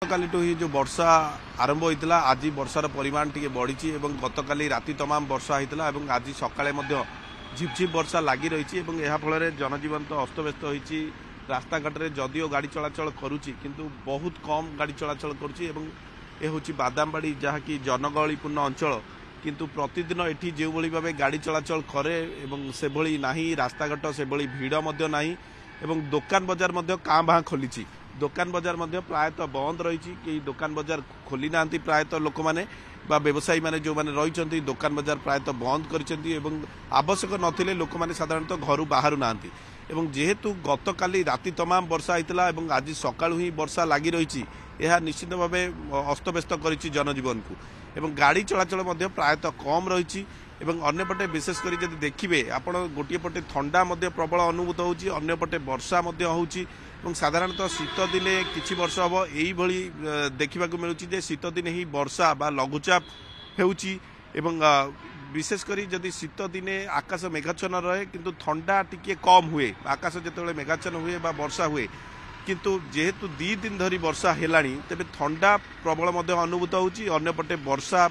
गतकालीठू ही जो वर्षा आरंभ होता आज वर्षार परिमाण टी बढ़ी और गतकाली राति तमाम वर्षा होता आज सकाळे झिपझिप वर्षा लगी रही फल जनजीवन तो अस्तव्यस्त होती रास्ताघाट में जदिओ गाड़ी चलाचल करुच्ची किंतु बहुत कम गाड़ी चलाचल करुच्ची हूँ बादामबाड़ी जहाँकि जनगहलीपूर्ण अंचल किंतु प्रतिदिन एठी जो भाव गाड़ी चलाचल करे से नहीं रास्ताघाट से भिड़ नहीं दुकान बजार काँ भाँ खोली दुकान बजार प्रायतः बंद रही कि दुकान बजार खोली ना प्रायतः लोक मैंने व्यवसायी मैंने जो मैंने रही दुकान बजार प्रायतः बंद कर आवश्यक नथिले लोक मैंने साधारणतः घर बाहर ना जेहेतु गतकाली राति तमाम वर्षा होता आज सकाळु ही वर्षा लगी रही यह निश्चित भाव अस्तव्यस्त कर जनजीवन को गाड़ी चलाचल प्रायतः कम रही अन्यपटे विशेषकर जब देखिए आप गोटे पटे ठंडा प्रबल अनुभूत होपटे वर्षा हो साधारणतः शीत दिने किछि वर्ष हम यही देखा मिलूँ शीत दिन ही वर्षा बा लघुचाप होउची विशेषकर जदि शीत दिने आकाश मेघाच्छन्न रहे किंतु ठंडा टिके कम हुए आकाश जिते मेघाच्छन्न हुए बा वर्षा हुए किंतु जेहेतु 2 दिन धरी वर्षा हेलानी तेबे ठंडा प्रबल अनुभूत होउची अन्यपटे वर्षा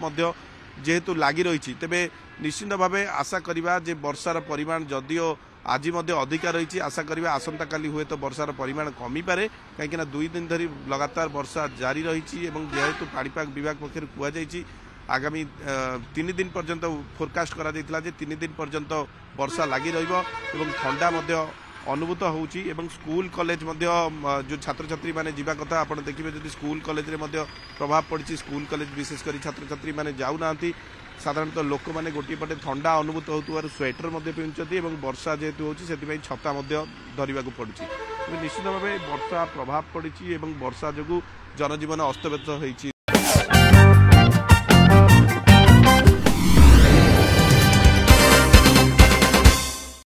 जेहेतु लगी रही तेबे निश्चित भाव आशा करिबा जे वर्षार परिमाण जदिओ आज अधिका रही आशा करिबा आसंता काली हुए तो वर्षार परिमाण कमी पारे कहीं 2 दिन धरी लगातार वर्षा जारी रही जेहेतु पाणीपाग विभाग पक्षर कहुई आगामी 3 दिन पर्यंत फोरकास्ट करा 3 दिन पर्यंत वर्षा लगी ठंडा अनुभूत होउची स्कूल कॉलेज जो छात्र छात्री माने जीवा कथा आप देखिए जब स्कूल कॉलेज रे प्रभाव पड़ी स्कूल कॉलेज विशेषकर छात्र छात्री माने जाऊना साधारणतः लोक मैंने गोटे पटे ठंडा अनुभूत होतुवार स्वेटर पिंधुंती वर्षा जेहेतु होती छता धरवा पड़ुची निश्चित भाव वर्षा प्रभाव पड़ी वर्षा जो जनजीवन अस्तव्यस्त होती।